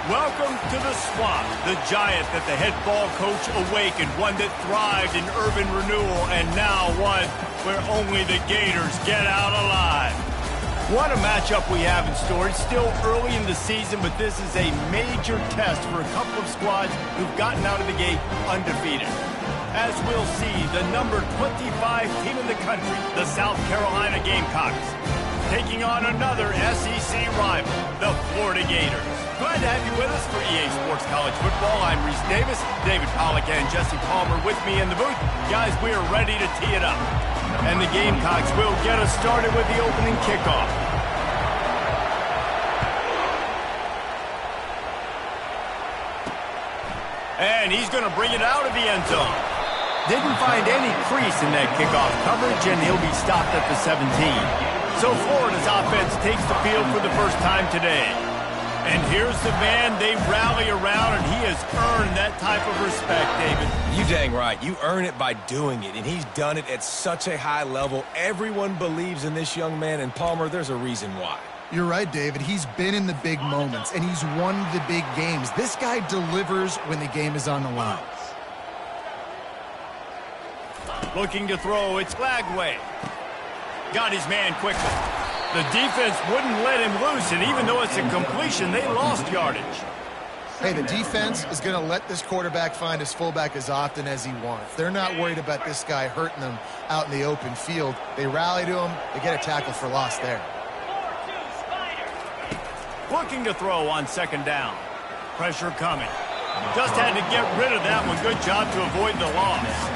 Welcome to the swamp, the giant that the head ball coach awakened, one that thrived in urban renewal, and now one where only the Gators get out alive. What a matchup we have in store. It's still early in the season, but this is a major test for a couple of squads who've gotten out of the gate undefeated. As we'll see, the number 25 team in the country, the South Carolina Gamecocks, taking on another SEC rival, the Florida Gators. Glad to have you with us for EA Sports College Football. I'm Reese Davis, David Pollack, and Jesse Palmer with me in the booth. Guys, we are ready to tee it up. And the Gamecocks will get us started with the opening kickoff. And he's going to bring it out of the end zone. Didn't find any crease in that kickoff coverage, and he'll be stopped at the 17. So Florida's offense takes the field for the first time today. And here's the man they rally around, and he has earned that type of respect, David. You dang right. You earn it by doing it, and he's done it at such a high level. Everyone believes in this young man, and Palmer, there's a reason why. You're right, David. He's been in the big moments, and he's won the big games. This guy delivers when the game is on the line. Looking to throw, it's Lagway. Got his man quickly. The defense wouldn't let him loose, and even though it's a completion, they lost yardage. Hey, the defense is going to let this quarterback find his fullback as often as he wants. They're not worried about this guy hurting them out in the open field. They rally to him. They get a tackle for loss there. Looking to throw on second down. Pressure coming. Just had to get rid of that one. Good job to avoid the loss.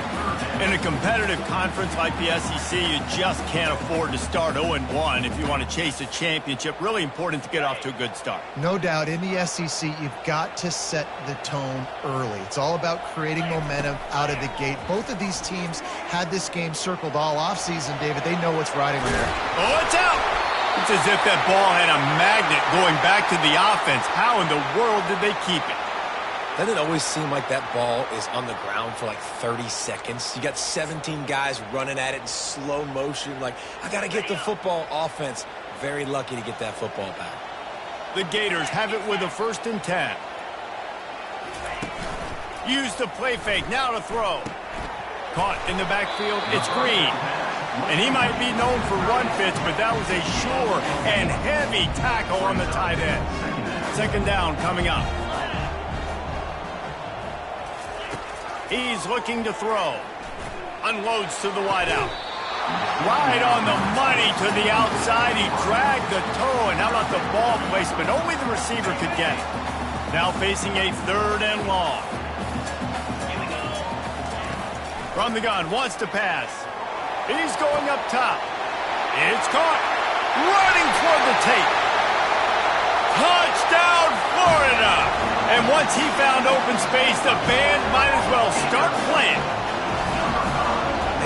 In a competitive conference like the SEC, you just can't afford to start 0-1 if you want to chase a championship. Really important to get off to a good start. No doubt, in the SEC, you've got to set the tone early. It's all about creating momentum out of the gate. Both of these teams had this game circled all offseason, David. They know what's riding on there. Oh, it's out! It's as if that ball had a magnet going back to the offense. How in the world did they keep it? Doesn't it always seem like that ball is on the ground for like 30 seconds? You got 17 guys running at it in slow motion. Like, I got to get the football. Offense, very lucky to get that football back. The Gators have it with a 1st and 10. Use the play fake. Now to throw. Caught in the backfield. It's Green. And he might be known for run fits, but that was a sure and heavy tackle on the tight end. 2nd down coming up. He's looking to throw. Unloads to the wideout. Right on the money to the outside. He dragged the toe, and how about the ball placement? Only the receiver could get it. Now facing a 3rd and long. From the gun, wants to pass. He's going up top. It's caught. Running toward the tape. Touchdown, Florida! And once he found open space, the band might as well start playing.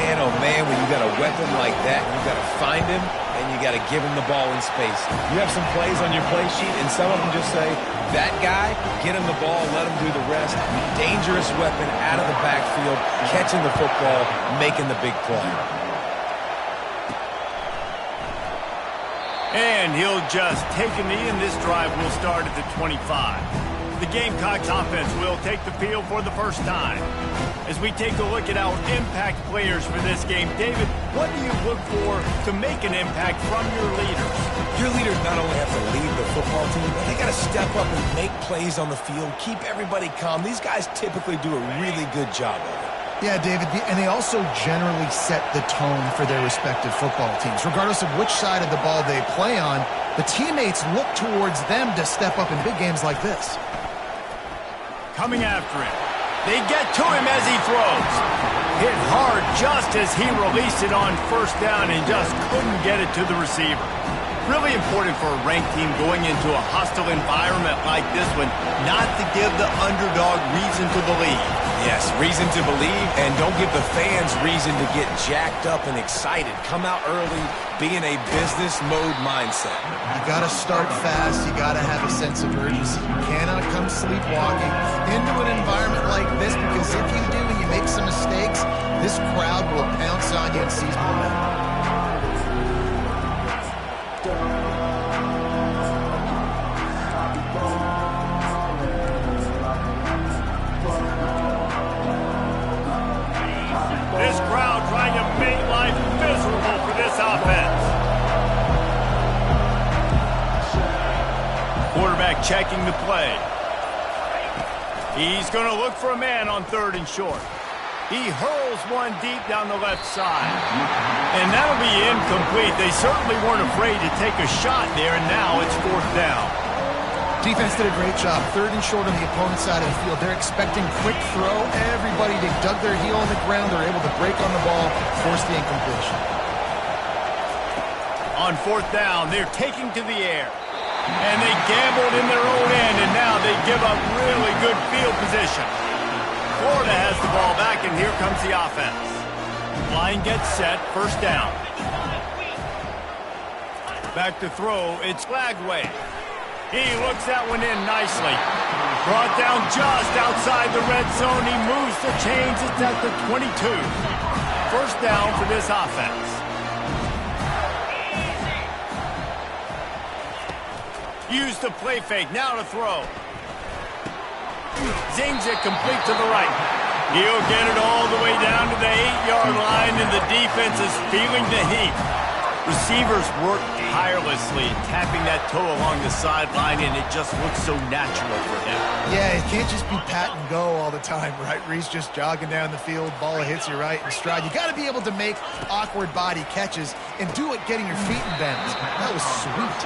Man, oh man, when you got a weapon like that, you got to find him, and you got to give him the ball in space. You have some plays on your play sheet, and some of them just say, that guy, get him the ball, let him do the rest. Dangerous weapon out of the backfield, catching the football, making the big play. And he'll just take a knee, and this drive will start at the 25. The Gamecocks offense will take the field for the first time. As we take a look at our impact players for this game, David, what do you look for to make an impact from your leaders? Your leaders not only have to lead the football team, but they got to step up and make plays on the field, keep everybody calm. These guys typically do a really good job of it. Yeah, David, and they also generally set the tone for their respective football teams. Regardless of which side of the ball they play on, the teammates look towards them to step up in big games like this. Coming after him. They get to him as he throws. Hit hard just as he released it on 1st down and just couldn't get it to the receiver. Really important for a ranked team going into a hostile environment like this one, not to give the underdog reason to believe. Yes, reason to believe, and don't give the fans reason to get jacked up and excited. Come out early, be in a business mode mindset. You got to start fast. You got to have a sense of urgency. You cannot come sleepwalking into an environment like this, because if you do and you make some mistakes, this crowd will pounce on you and seize momentum. quarterback checking the play. He's going to look for a man on 3rd and short. He hurls one deep down the left side. And that'll be incomplete. They certainly weren't afraid to take a shot there, and now it's 4th down. Defense did a great job. 3rd and short on the opponent's side of the field. They're expecting quick throw. Everybody, they dug their heel on the ground. They're able to break on the ball, force the incompletion. On 4th down, they're taking to the air. And they gambled in their own end, and now they give up really good field position. Florida has the ball back, and here comes the offense. Line gets set, 1st down. Back to throw, it's Flagway. He looks that one in nicely. Brought down just outside the red zone. He moves the chains. It's at the 22. 1st down for this offense. Use the play fake. Now to throw. Zings it complete to the right. He'll get it all the way down to the 8-yard line, and the defense is feeling the heat. Receivers work tirelessly, tapping that toe along the sideline, and it just looks so natural for him. Yeah, it can't just be pat and go all the time, right? Reese just jogging down the field, ball hits you right in stride. You got to be able to make awkward body catches and do it getting your feet in bends. That was sweet.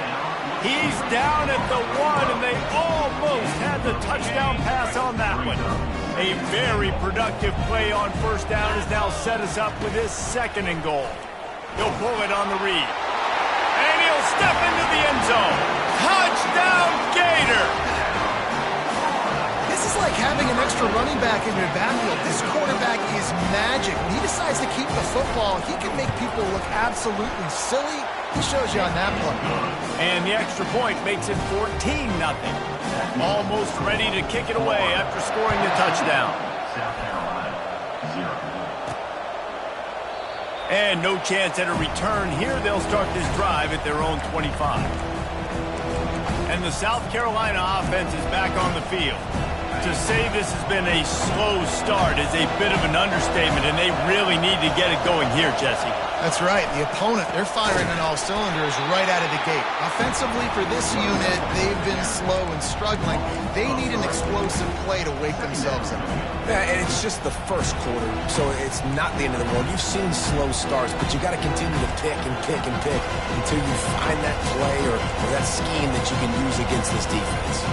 He's down at the 1, and they almost had the touchdown pass on that one. A very productive play on 1st down has now set us up with his 2nd and goal. He'll pull it on the read. And he'll step into the end zone. Touchdown, Gator! This is like having an extra running back in your backfield. This quarterback is magic. When he decides to keep the football, he can make people look absolutely silly. He shows you on that play. And the extra point makes it 14-0. Almost ready to kick it away after scoring the touchdown. And no chance at a return here. They'll start this drive at their own 25. And the South Carolina offense is back on the field. To say this has been a slow start is a bit of an understatement, and they really need to get it going here, Jesse. That's right. The opponent, they're firing on all cylinders right out of the gate. Offensively, for this unit, they've been slow and struggling. They need an explosive play to wake themselves up. Yeah, and it's just the 1st quarter, so it's not the end of the world. You've seen slow starts, but you got to continue to pick and pick and pick until you find that play or that scheme that you can use against this defense.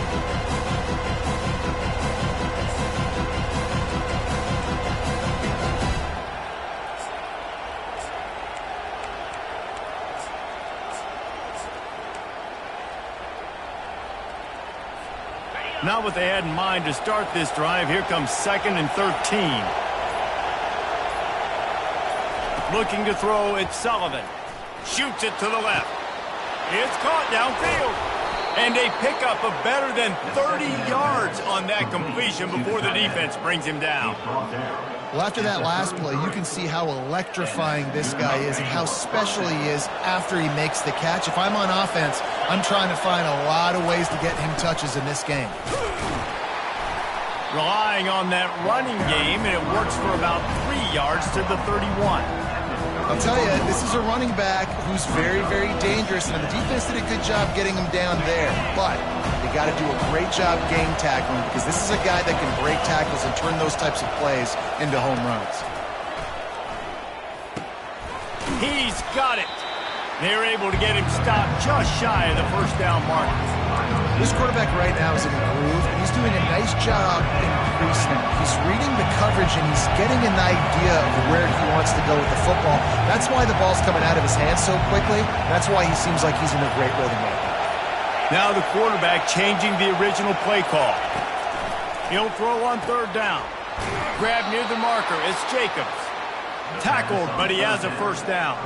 Not what they had in mind to start this drive. Here comes 2nd and 13. Looking to throw, it's Sullivan. Shoots it to the left. It's caught downfield. And a pickup of better than 30 yards on that completion before the defense brings him down. Well, after that last play, you can see how electrifying this guy is and how special he is after he makes the catch. If I'm on offense, I'm trying to find a lot of ways to get him touches in this game. Relying on that running game, and it works for about 3 yards to the 31. I'll tell you, this is a running back who's very, very dangerous, and the defense did a good job getting him down there. But they got to do a great job game tackling, because this is a guy that can break tackles and turn those types of plays into home runs. He's got it. They're able to get him stopped just shy of the 1st down mark. This quarterback right now is in a groove, and he's doing a nice job in pre-snap. He's reading the coverage, and he's getting an idea of where he wants to go with the football. That's why the ball's coming out of his hands so quickly. That's why he seems like he's in a great rhythm right now. Now the quarterback changing the original play call. He'll throw on 3rd down. Grab near the marker. It's Jacobs. Tackled, but he has a 1st down.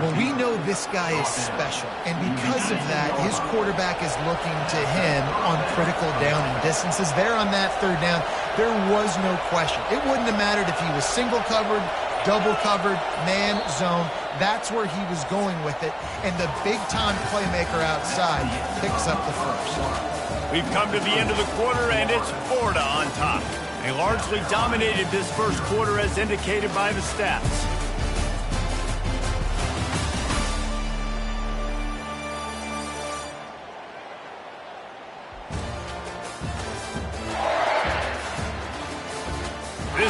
Well, we know this guy is special, and because of that, his quarterback is looking to him on critical down and distances. There on that 3rd down, there was no question. It wouldn't have mattered if he was single covered, double covered, man, zone. That's where he was going with it, and the big-time playmaker outside picks up the 1st. We've come to the end of the quarter, and it's Florida on top. They largely dominated this 1st quarter as indicated by the stats.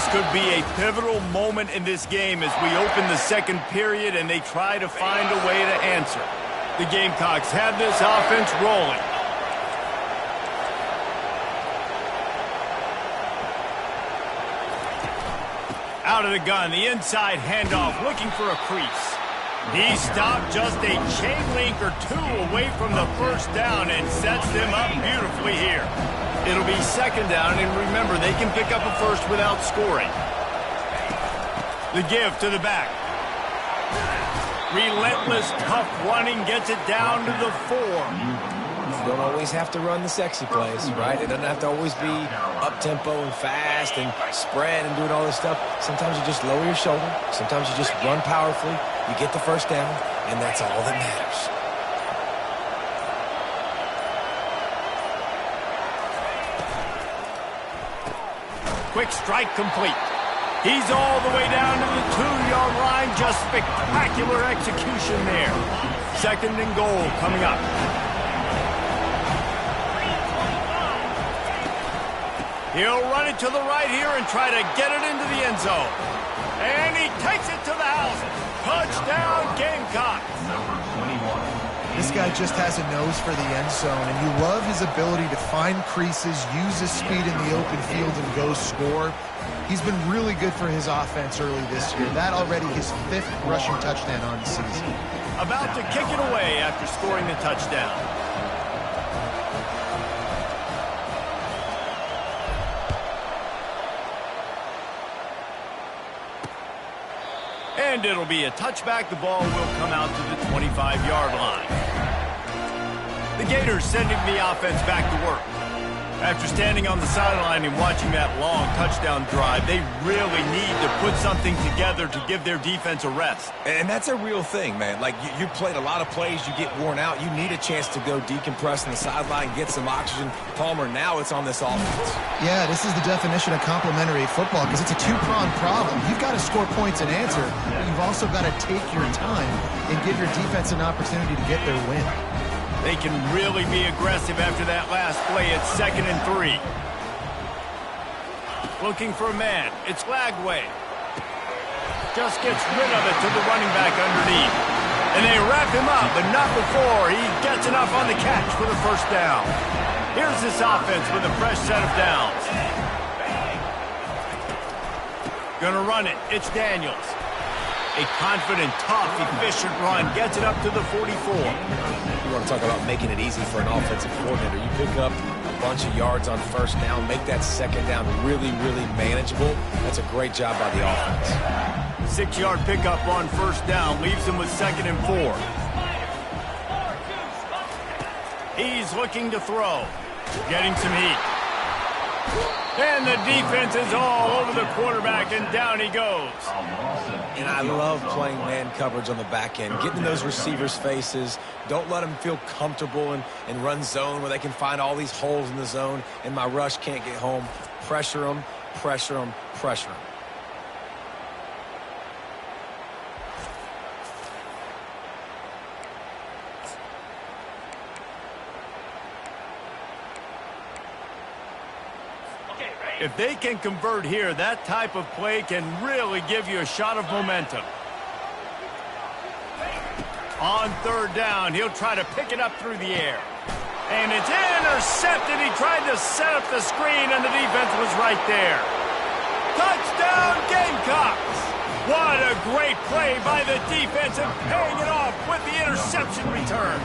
This could be a pivotal moment in this game as we open the second period and they try to find a way to answer. The Gamecocks have this offense rolling. Out of the gun, the inside handoff, looking for a crease. He stopped just a chain link or two away from the first down and sets them up beautifully here. It'll be second down, and remember, they can pick up a first without scoring. The give to the back. Relentless, tough running gets it down to the 4. You don't always have to run the sexy plays, right? It doesn't have to always be up-tempo and fast and spread and doing all this stuff. Sometimes you just lower your shoulder. Sometimes you just run powerfully. You get the first down, and that's all that matters. Quick strike complete. He's all the way down to the 2-yard line. Just spectacular execution there. Second and goal coming up. He'll run it to the right here and try to get it into the end zone. And he takes it to the house. Touchdown, Gamecocks. This guy just has a nose for the end zone, and you love his ability to find creases, use his speed in the open field, and go score. He's been really good for his offense early this year. That already his 5th rushing touchdown on the season. About to kick it away after scoring the touchdown. And it'll be a touchback. The ball will come out to the 25-yard line. The Gators sending the offense back to work. After standing on the sideline and watching that long touchdown drive, they really need to put something together to give their defense a rest. And that's a real thing, man. Like, you played a lot of plays, you get worn out. You need a chance to go decompress on the sideline, get some oxygen. Palmer, now it's on this offense. Yeah, this is the definition of complementary football because it's a two-pronged problem. You've got to score points and answer, but you've also got to take your time and give your defense an opportunity to get their win. They can really be aggressive after that last play. It's 2nd and 3. Looking for a man. It's Lagway. Just gets rid of it to the running back underneath. And they wrap him up, but not before he gets enough on the catch for the first down. Here's this offense with a fresh set of downs. Gonna run it. It's Daniels. A confident, tough, efficient run gets it up to the 44. You want to talk about making it easy for an offensive coordinator. You pick up a bunch of yards on first down, make that second down really, really manageable. That's a great job by the offense. 6-yard pickup on first down leaves him with 2nd and 4. He's looking to throw. Getting some heat. And the defense is all over the quarterback, and down he goes. And I love playing man coverage on the back end, getting in those receivers' faces. Don't let them feel comfortable and run zone where they can find all these holes in the zone, and my rush can't get home. Pressure them, pressure them, pressure them. If they can convert here, that type of play can really give you a shot of momentum. On third down, he'll try to pick it up through the air. And it's intercepted. He tried to set up the screen, and the defense was right there. Touchdown, Gamecocks! What a great play by the defense and paying it off with the interception return.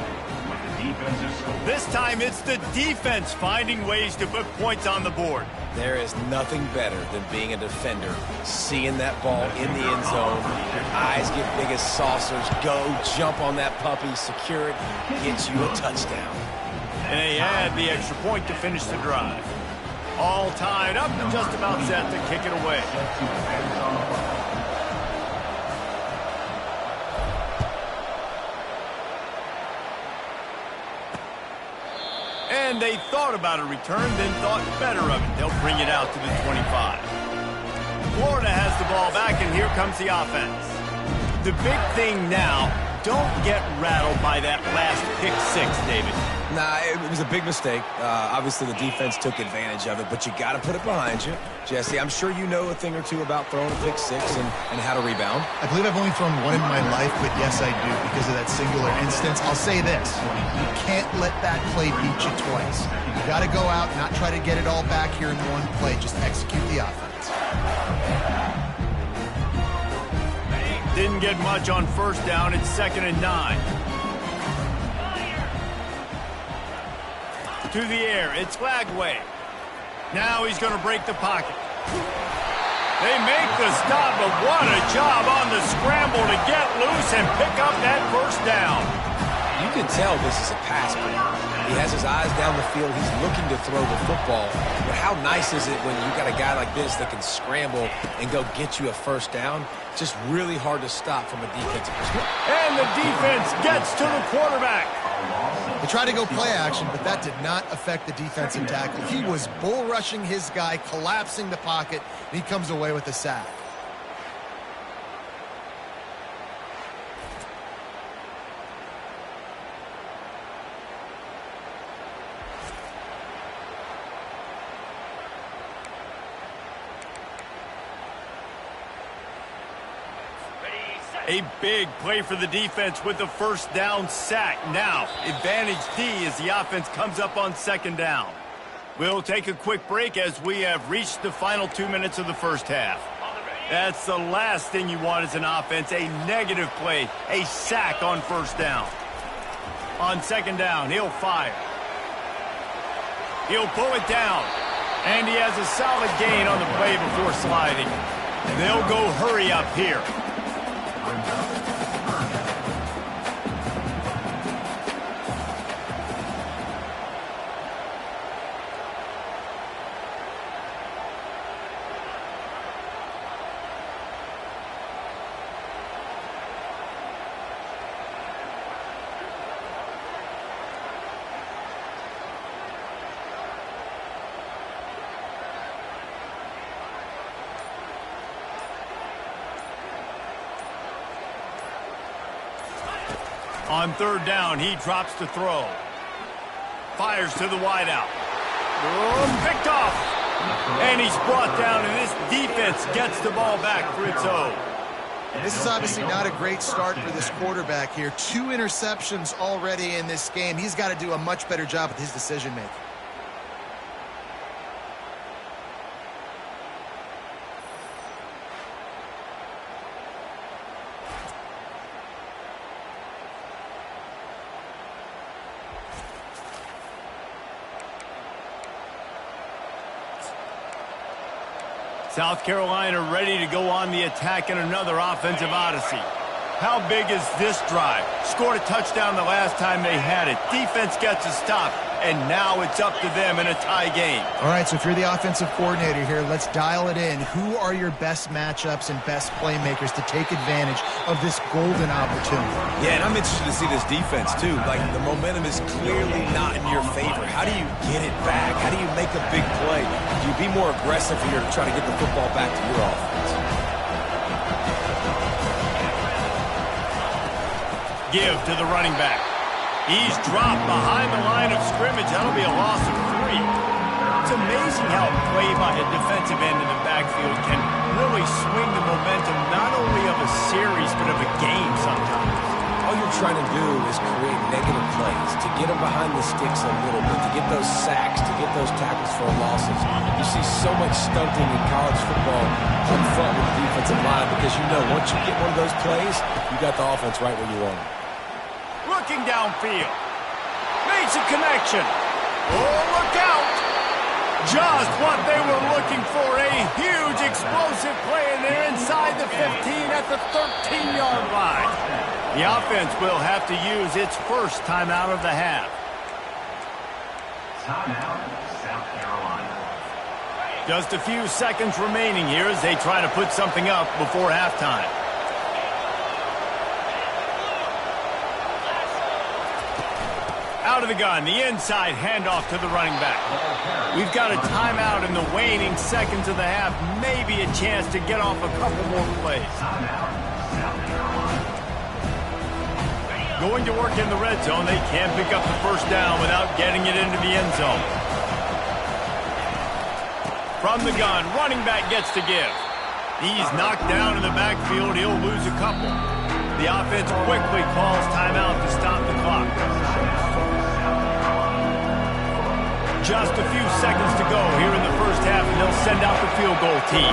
This time, it's the defense finding ways to put points on the board. There is nothing better than being a defender, seeing that ball in the end zone, your eyes get big as saucers, go, jump on that puppy, secure it, get you a touchdown. And they add the extra point to finish the drive. All tied up and just about set to kick it away. And they thought about a return, then thought better of it. They'll bring it out to the 25. Florida has the ball back, and here comes the offense. The big thing now, don't get rattled by that last pick six, David. Nah, it was a big mistake. Obviously, the defense took advantage of it, but you got to put it behind you. Jesse, I'm sure you know a thing or two about throwing a pick six and how to rebound. I believe I've only thrown one in my life, but yes, I do because of that singular instance. I'll say this. You can't let that play beat you twice. You got to go out, not try to get it all back here in one play. Just execute the offense. Didn't get much on first down. It's 2nd and 9. To the air, it's Lagway. Now he's going to break the pocket. They make the stop, but what a job on the scramble to get loose and pick up that first down. You can tell this is a pass play. He has his eyes down the field. He's looking to throw the football. But how nice is it when you got a guy like this that can scramble and go get you a first down? Just really hard to stop from a defensive perspective. And the defense gets to the quarterback. They tried to go play action, but that did not affect the defensive tackle. He was bull rushing his guy, collapsing the pocket, and he comes away with a sack. A big play for the defense with the first down sack. Now, advantage D as the offense comes up on 2nd down. We'll take a quick break as we have reached the final 2 minutes of the first half. That's the last thing you want as an offense, a negative play, a sack on first down. On 2nd down, he'll fire. He'll pull it down. And he has a solid gain on the play before sliding. They'll go hurry up here. On 3rd down, he drops to throw. Fires to the wideout. Picked off. And he's brought down, and this defense gets the ball back for its own. This is obviously not a great start for this quarterback here. 2 interceptions already in this game. He's got to do a much better job with his decision-making. South Carolina ready to go on the attack in another offensive odyssey. How big is this drive? Scored a touchdown the last time they had it. Defense gets a stop, and now it's up to them in a tie game. All right, so if you're the offensive coordinator here, let's dial it in. Who are your best matchups and best playmakers to take advantage of this golden opportunity? Yeah, and I'm interested to see this defense, too. Like, the momentum is clearly not in your favor. How do you get it back? How do you make a big play? Do you be more aggressive here to try to get the football back to your offense? Give to the running back. He's dropped behind the line of scrimmage. That'll be a loss of 3. It's amazing how a play by a defensive end in the backfield can really swing the momentum not only of a series but of a game sometimes. All you're trying to do is create negative plays, to get them behind the sticks a little bit, to get those sacks, to get those tackles for losses. You see so much stunting in college football up front with the defensive line because you know once you get one of those plays, you got the offense right where you want it. Looking downfield. Makes a connection. Oh, look out. Just what they were looking for. A huge explosive play, and they're inside the 15 at the 13-yard line. The offense will have to use its first timeout of the half. Timeout, South Carolina. Just a few seconds remaining here as they try to put something up before halftime. Out of the gun, the inside handoff to the running back. We've got a timeout in the waning seconds of the half. Maybe a chance to get off a couple more plays. going to work in the red zone. They can't pick up the first down without getting it into the end zone. From the gun, running back gets to give. He's knocked down in the backfield. He'll lose a couple. The offense quickly calls timeout to stop the clock. Just a few seconds to go here in the first half, and they'll send out the field goal team.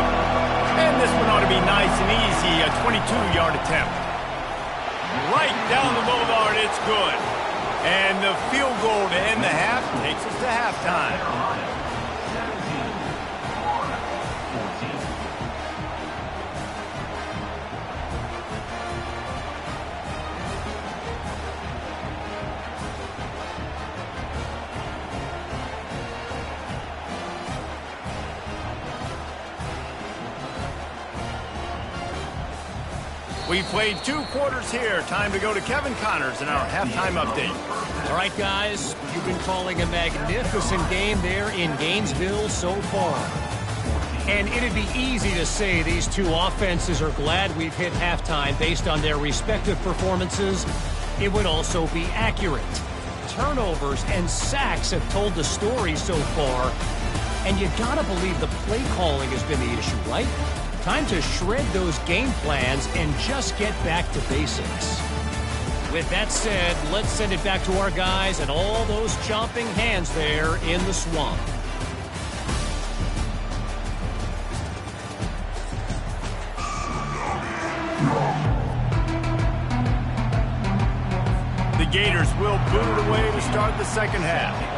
And this one ought to be nice and easy, a 22-yard attempt. Right down the boulevard, it's good. And the field goal to end the half takes us to halftime. We played 2 quarters here. Time to go to Kevin Connors in our halftime update. All right, guys, you've been calling a magnificent game there in Gainesville so far. And it'd be easy to say these two offenses are glad we've hit halftime based on their respective performances. It would also be accurate. Turnovers and sacks have told the story so far. And you gotta believe the play calling has been the issue, right? Time to shred those game plans and just get back to basics. With that said, let's send it back to our guys and all those chomping hands there in the swamp. The Gators will boot it away to start the second half.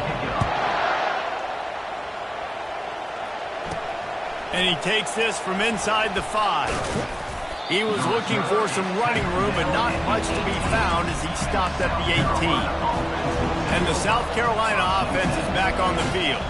And he takes this from inside the 5. He was looking for some running room, but not much to be found as he stopped at the 18. And the South Carolina offense is back on the field.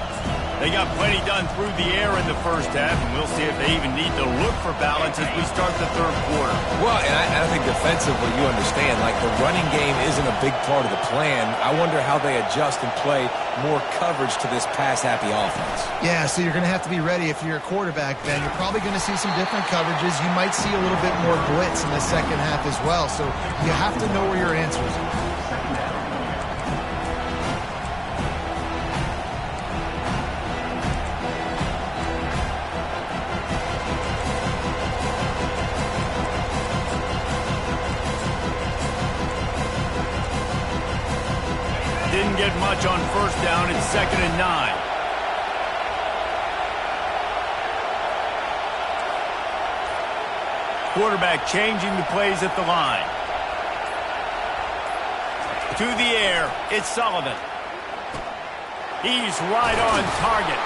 They got plenty done through the air in the first half, and we'll see if they even need to look for balance as we start the third quarter. Well, and I think defensively, you understand, like the running game isn't a big part of the plan. I wonder how they adjust and play more coverage to this pass-happy offense. Yeah, so you're going to have to be ready if you're a quarterback, Ben. You're probably going to see some different coverages. You might see a little bit more blitz in the second half as well, so you have to know where your answers are. Didn't get much on first down. It's 2nd and 9. Quarterback changing the plays at the line. To the air, it's Sullivan. He's right on target.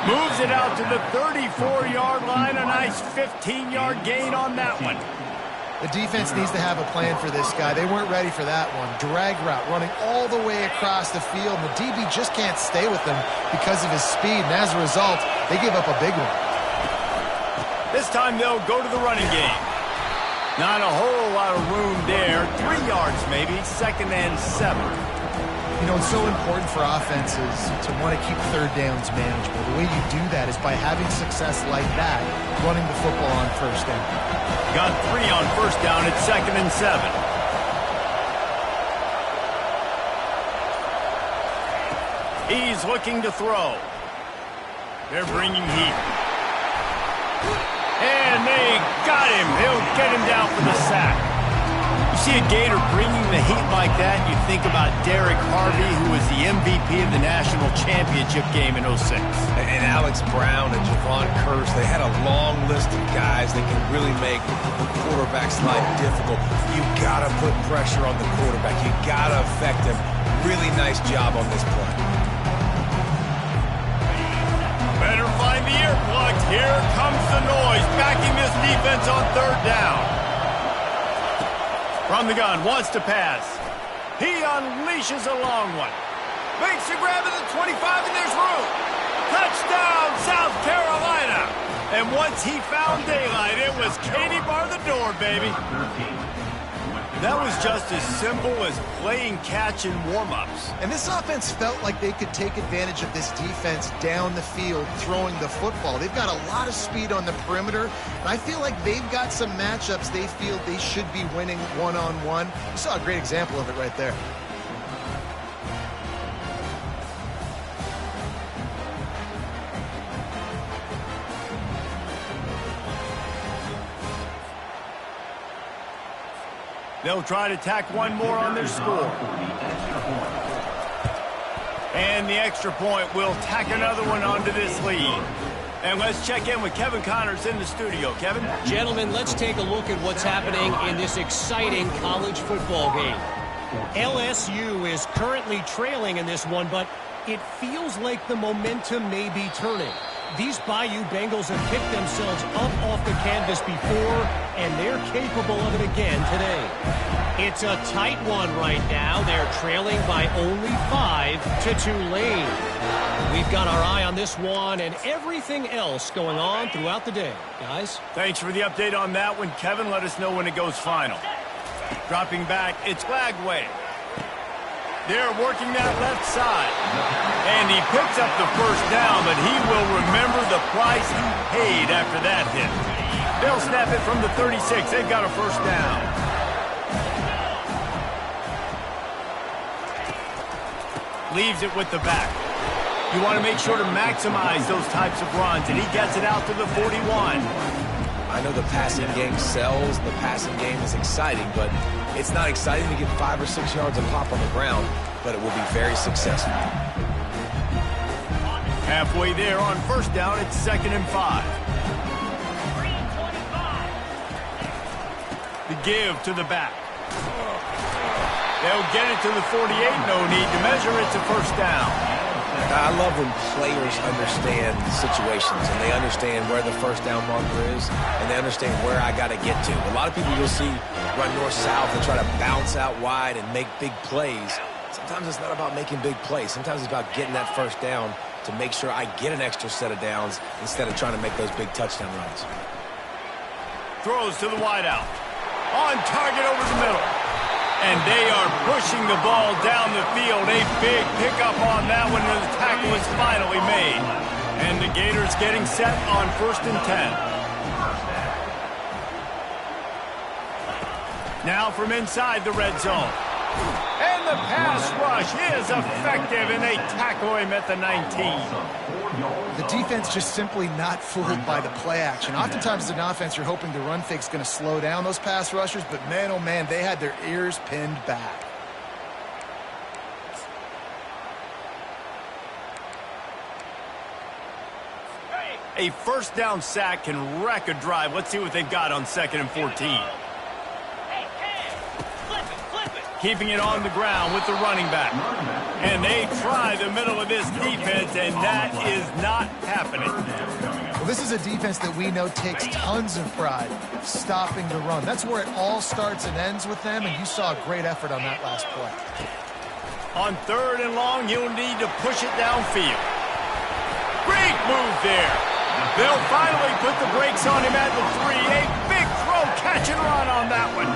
Moves it out to the 34-yard line. A nice 15-yard gain on that one. The defense needs to have a plan for this guy. They weren't ready for that one. Drag route running all the way across the field. And the DB just can't stay with him because of his speed. And as a result, they give up a big one. This time they'll go to the running game. Not a whole lot of room there. 3 yards maybe. 2nd and 7. You know, it's so important for offenses to want to keep third downs manageable. The way you do that is by having success like that, running the football on first down. Got 3 on first down. It's 2nd and 7. He's looking to throw. They're bringing heat. And they got him. He'll get him down for the sack. You see a Gator bringing the heat like that, you think about Derek Harvey, who was the MVP of the national championship game in 06. And Alex Brown and Javon Curse, they had a long list of guys that can really make the quarterback's life difficult. You got to put pressure on the quarterback. You got to affect him. Really nice job on this play. Better find the earplugs. Here comes the noise, backing this defense on 3rd down. From the gun, wants to pass. He unleashes a long one. Makes a grab at the 25, and there's room. Touchdown, South Carolina. And once he found daylight, it was Katie bar the door, baby. That was just as simple as playing catch in warm-ups. And this offense felt like they could take advantage of this defense down the field, throwing the football. They've got a lot of speed on the perimeter, and I feel like they've got some matchups they feel they should be winning one-on-one. You saw a great example of it right there. They'll try to tack one more on their score. And the extra point will tack another one onto this lead. And let's check in with Kevin Connors in the studio. Kevin? Gentlemen, let's take a look at what's happening in this exciting college football game. LSU is currently trailing in this one, but it feels like the momentum may be turning. These Bayou Bengals have picked themselves up off the canvas before, and they're capable of it again today. It's a tight one right now. They're trailing by only 5 to Tulane. We've got our eye on this one and everything else going on throughout the day. Guys? Thanks for the update on that one, Kevin. Let us know when it goes final. Dropping back, it's Flagway. They're working that left side. And he picks up the first down, but he will remember the price he paid after that hit. They'll snap it from the 36. They've got a first down. Leaves it with the back. You want to make sure to maximize those types of runs, and he gets it out to the 41. I know the passing game sells, the passing game is exciting, but it's not exciting to get 5 or 6 yards of pop on the ground, but it will be very successful. Halfway there on first down, it's 2nd and 5. The give to the back. They'll get it to the 48, no need to measure. It's a first down. I love when players understand situations and they understand where the first down marker is and they understand where I got to get to. A lot of people you'll see run north-south and try to bounce out wide and make big plays. Sometimes it's not about making big plays. Sometimes it's about getting that first down to make sure I get an extra set of downs instead of trying to make those big touchdown runs. Throws to the wideout. On target over the middle. And they are pushing the ball down the field. A big pickup on that one, and the tackle is finally made. And the Gators getting set on 1st and 10. Now from inside the red zone. And the pass rush is effective, and they tackle him at the 19. The defense just simply not fooled by the play action. Oftentimes as an offense, you're hoping the run fake's going to slow down those pass rushers, but man, oh man, they had their ears pinned back. A first down sack can wreck a drive. Let's see what they've got on 2nd and 14. Keeping it on the ground with the running back. And they try the middle of this defense, and that is not happening. Well, this is a defense that we know takes tons of pride stopping the run. That's where it all starts and ends with them, and you saw a great effort on that last play. On 3rd and long, he'll need to push it downfield. Great move there. They'll finally put the brakes on him at the 3. A big throw, catch and run on that one.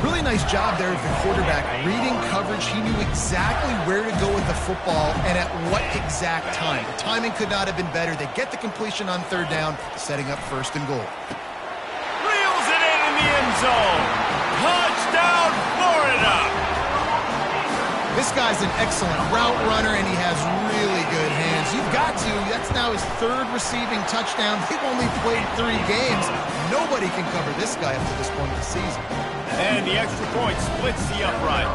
Really nice job there of the quarterback reading coverage. He knew exactly where to go with the football and at what exact time. The timing could not have been better. They get the completion on 3rd down, setting up 1st and goal. Reels it in the end zone. Touchdown, Florida. This guy's an excellent route runner, and he has really good hands. You've got to. That's now his 3rd receiving touchdown. They've only played 3 games. Nobody can cover this guy up to this point of the season. And the extra point splits the uprights.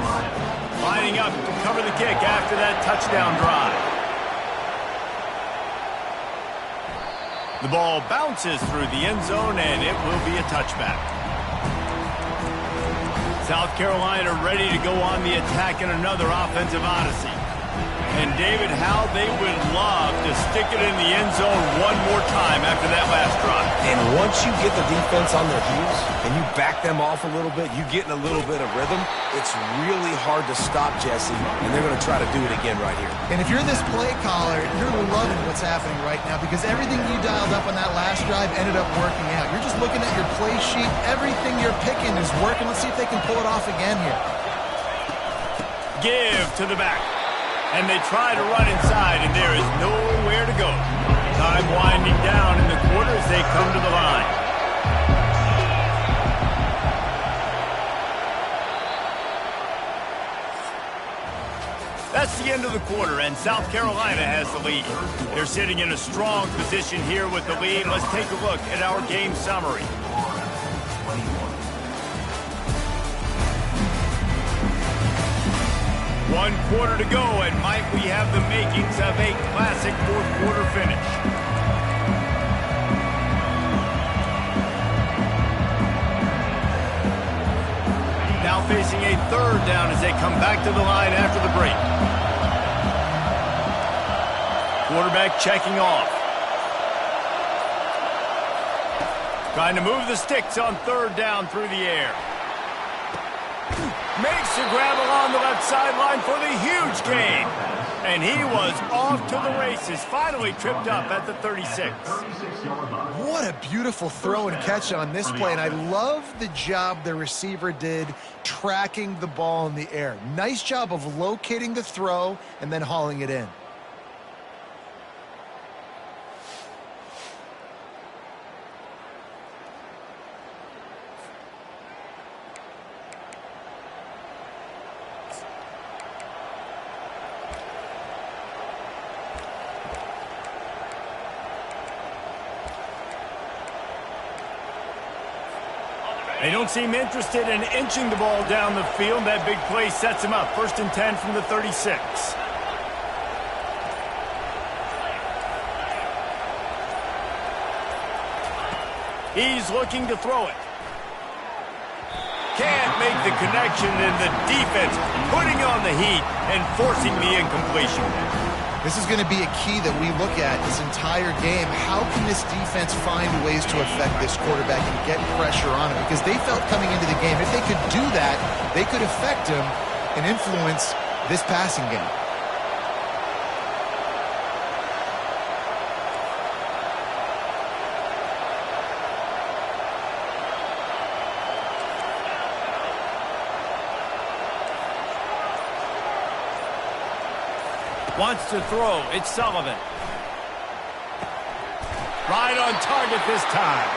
Lining up to cover the kick after that touchdown drive. The ball bounces through the end zone, and it will be a touchback. South Carolina ready to go on the attack in another offensive odyssey. And, David, how they would love to stick it in the end zone one more time after that last drive. And once you get the defense on their heels and you back them off a little bit, you get in a little bit of rhythm, it's really hard to stop, Jesse, and they're going to try to do it again right here. And if you're this play caller, you're loving what's happening right now because everything you dialed up on that last drive ended up working out. You're just looking at your play sheet. Everything you're picking is working. Let's see if they can pull it off again here. Give to the back. And they try to run inside, and there is nowhere to go. Time winding down in the quarter as they come to the line. That's the end of the quarter, and South Carolina has the lead. They're sitting in a strong position here with the lead. Let's take a look at our game summary. One quarter to go, and might we have the makings of a classic fourth quarter finish. Now facing a third down as they come back to the line after the break. Quarterback checking off. Trying to move the sticks on third down through the air. Makes the grab along the left sideline for the huge gain. And he was off to the races, finally tripped up at the 36. What a beautiful throw and catch on this play, and I love the job the receiver did tracking the ball in the air. Nice job of locating the throw and then hauling it in. They don't seem interested in inching the ball down the field. That big play sets him up. 1st and 10 from the 36. He's looking to throw it. Can't make the connection, and the defense putting on the heat and forcing the incompletion. This is going to be a key that we look at this entire game. How can this defense find ways to affect this quarterback and get pressure on him? Because they felt coming into the game, if they could do that, they could affect him and influence this passing game. Wants to throw. It's Sullivan. Right on target this time.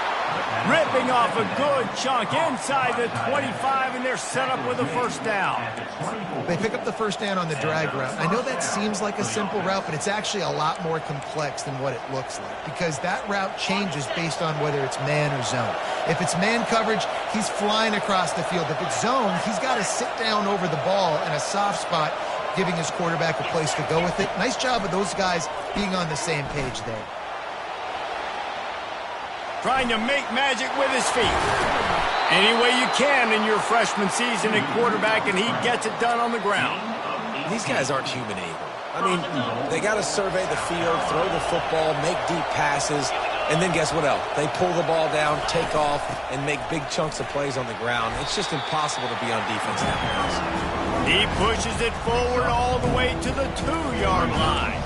Ripping off a good chunk inside the 25, and they're set up with a first down. They pick up the first down on the drag route. I know that seems like a simple route, but it's actually a lot more complex than what it looks like because that route changes based on whether it's man or zone. If it's man coverage, he's flying across the field. If it's zone, he's got to sit down over the ball in a soft spot, giving his quarterback a place to go with it. Nice job of those guys being on the same page there. Trying to make magic with his feet. Any way you can in your freshman season at quarterback, and he gets it done on the ground. These guys aren't human either. I mean, they got to survey the field, throw the football, make deep passes, and then guess what else? They pull the ball down, take off, and make big chunks of plays on the ground. It's just impossible to be on defense nowadays. He pushes it forward all the way to the 2-yard line.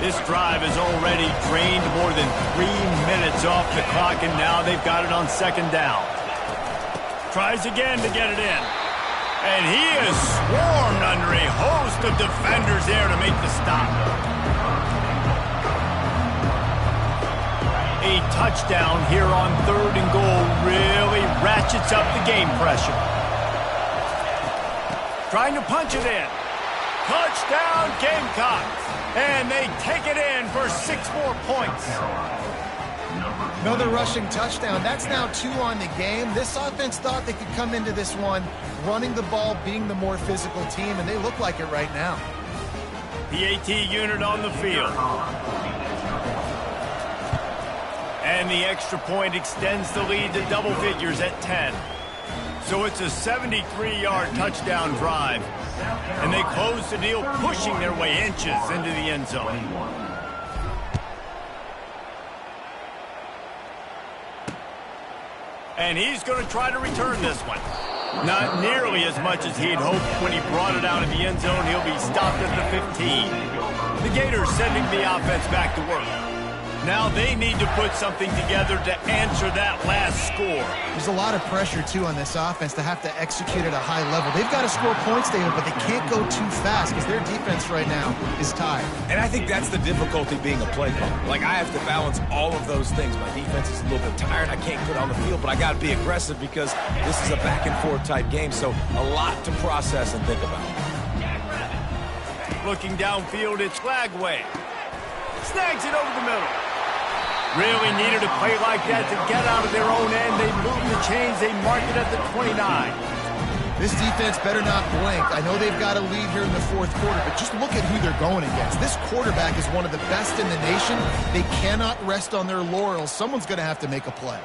This drive has already drained more than 3 minutes off the clock, and now they've got it on second down. Tries again to get it in. And he is swarmed under a host of defenders there to make the stop. A touchdown here on 3rd and goal really ratchets up the game pressure. Trying to punch it in. Touchdown Gamecocks. And they take it in for 6 more points. Another rushing touchdown. That's now 2 on the game. This offense thought they could come into this one running the ball, being the more physical team, and they look like it right now. PAT unit on the field. And the extra point extends the lead to double figures at 10. So it's a 73-yard touchdown drive. And they close the deal, pushing their way inches into the end zone. And he's going to try to return this one. Not nearly as much as he'd hoped when he brought it out of the end zone. He'll be stopped at the 15. The Gators sending the offense back to work. Now they need to put something together to answer that last score. There's a lot of pressure, too, on this offense to have to execute at a high level. They've got to score points, David, but they can't go too fast because their defense right now is tired. And I think that's the difficulty being a play caller. Like, I have to balance all of those things. My defense is a little bit tired. I can't get on the field, but I got to be aggressive because this is a back-and-forth type game, so a lot to process and think about. Looking downfield, it's Lagway. Snags it over the middle. Really needed a play like that to get out of their own end. They move the chains. They mark it at the 29. This defense better not blink. I know they've got a lead here in the fourth quarter, but just look at who they're going against. This quarterback is one of the best in the nation. They cannot rest on their laurels. Someone's going to have to make a play.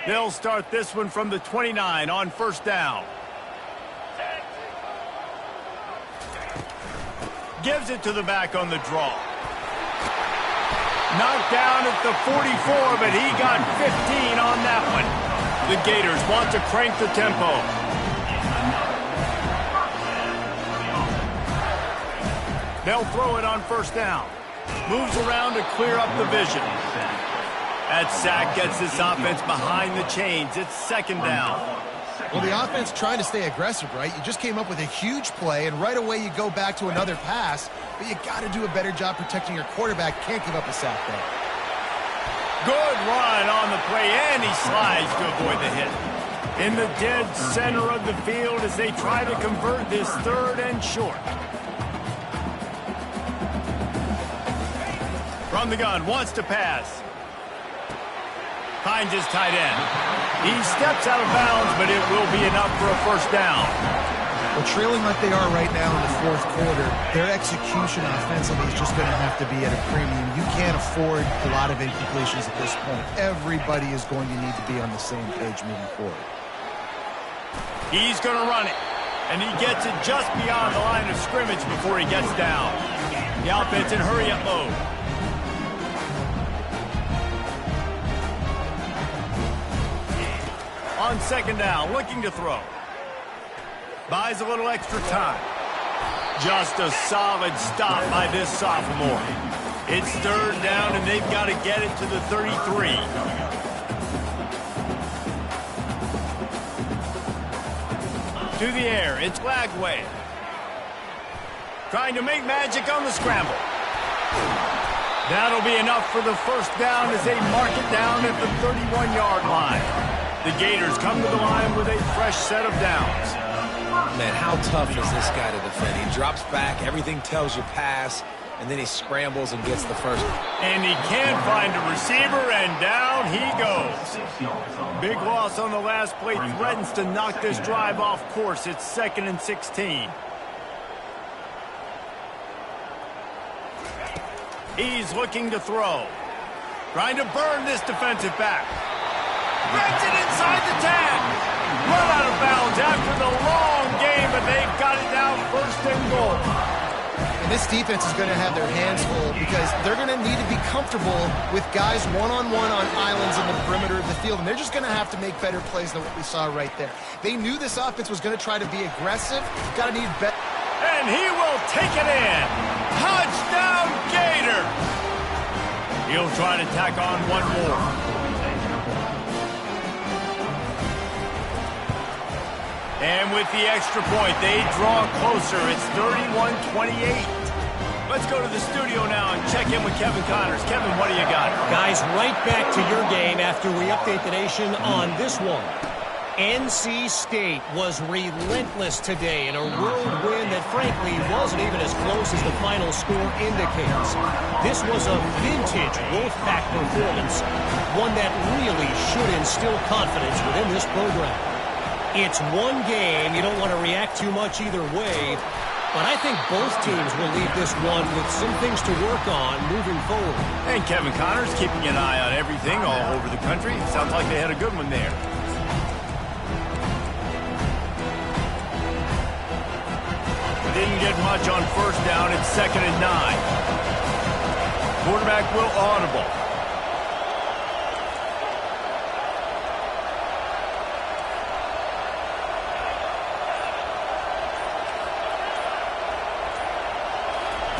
They'll start this one from the 29 on first down. Gives it to the back on the draw. Knocked down at the 44, but he got 15 on that one. The Gators want to crank the tempo. They'll throw it on first down. Moves around to clear up the vision. That sack gets this offense behind the chains. It's second down. Well, the offense trying to stay aggressive, right? You just came up with a huge play, and right away you go back to another pass, but you got to do a better job protecting your quarterback. Can't give up a sack there. Good run on the play, and he slides to avoid the hit. In the dead center of the field as they try to convert this third and short. From the gun, wants to pass. Finds his tight end. He steps out of bounds, but it will be enough for a first down. Well, trailing like they are right now in the fourth quarter, their execution offensively is just going to have to be at a premium. You can't afford a lot of incompletions at this point. Everybody is going to need to be on the same page moving forward. He's going to run it, and he gets it just beyond the line of scrimmage before he gets down. The offense in hurry-up mode. On second down, looking to throw. Buys a little extra time. Just a solid stop by this sophomore. It's third down, and they've got to get it to the 33. To the air, it's Lagway. Trying to make magic on the scramble. That'll be enough for the first down as they mark it down at the 31-yard line. The Gators come to the line with a fresh set of downs. Man, how tough is this guy to defend? He drops back, everything tells you pass, and then he scrambles and gets the first. And he can't find a receiver, and down he goes. Big loss on the last play, threatens to knock this drive off course. It's 2nd and 16. He's looking to throw. Trying to burn this defensive back. Grabs it inside the 10. Run out of bounds after the long game, but they've got it down first and goal. And this defense is going to have their hands full because they're going to need to be comfortable with guys one-on-one on islands in the perimeter of the field, and they're just going to have to make better plays than what we saw right there. They knew this offense was going to try to be aggressive. Got to need better. And he will take it in. Touchdown, Gator. He'll try to tack on one more. And with the extra point, they draw closer. It's 31-28. Let's go to the studio now and check in with Kevin Connors. Kevin, what do you got? Guys, right back to your game after we update the nation on this one. NC State was relentless today in a road win that frankly wasn't even as close as the final score indicates. This was a vintage Wolfpack performance, one that really should instill confidence within this program. It's one game. You don't want to react too much either way. But I think both teams will leave this one with some things to work on moving forward. And Kevin Connors keeping an eye on everything all over the country. Sounds like they had a good one there. Didn't get much on first down. It's 2nd and 9. Quarterback will audible.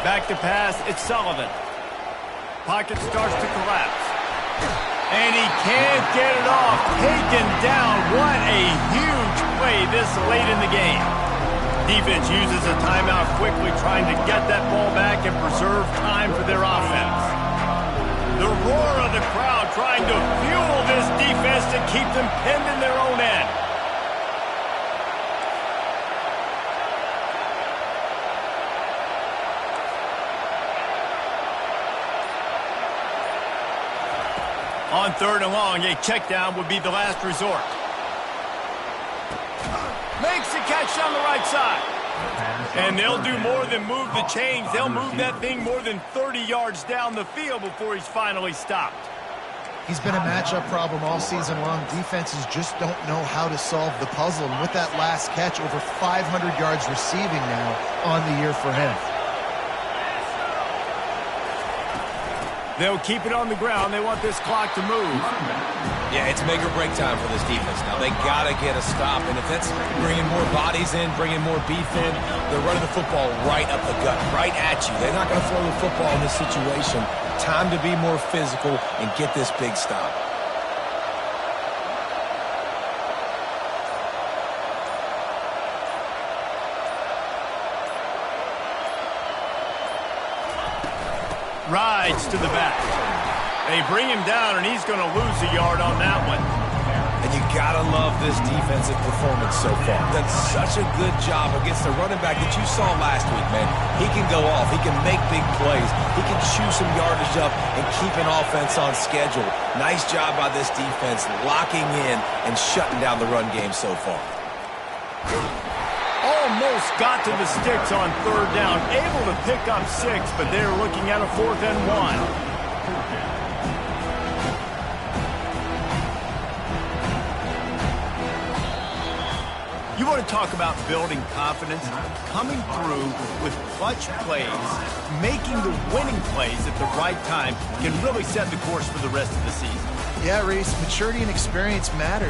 Back to pass, it's Sullivan. Pocket starts to collapse. And he can't get it off. Taken down. What a huge play this late in the game. Defense uses a timeout quickly, trying to get that ball back and preserve time for their offense. The roar of the crowd trying to fuel this defense to keep them pinned in their own end. On 3rd and long, a check down would be the last resort. Makes the catch on the right side. And they'll do more than move the chains. They'll move that thing more than 30 yards down the field before he's finally stopped. He's been a matchup problem all season long. Defenses just don't know how to solve the puzzle. And with that last catch, over 500 yards receiving now on the year for him. They'll keep it on the ground. They want this clock to move. Yeah, it's make or break time for this defense. Now, they got to get a stop. And if that's bringing more bodies in, bringing more beef in, they're running the football right up the gut, right at you. They're not going to throw the football in this situation. Time to be more physical and get this big stop. Rides to the back. They bring him down, and he's going to lose a yard on that one. And you got to love this defensive performance so far. Done such a good job against the running back that you saw last week, man. He can go off. He can make big plays. He can chew some yardage up and keep an offense on schedule. Nice job by this defense locking in and shutting down the run game so far. Almost got to the sticks on 3rd down. Able to pick up 6, but they're looking at a 4th and 1. You want to talk about building confidence? Coming through with clutch plays, making the winning plays at the right time can really set the course for the rest of the season. Yeah, Reese, maturity and experience matter.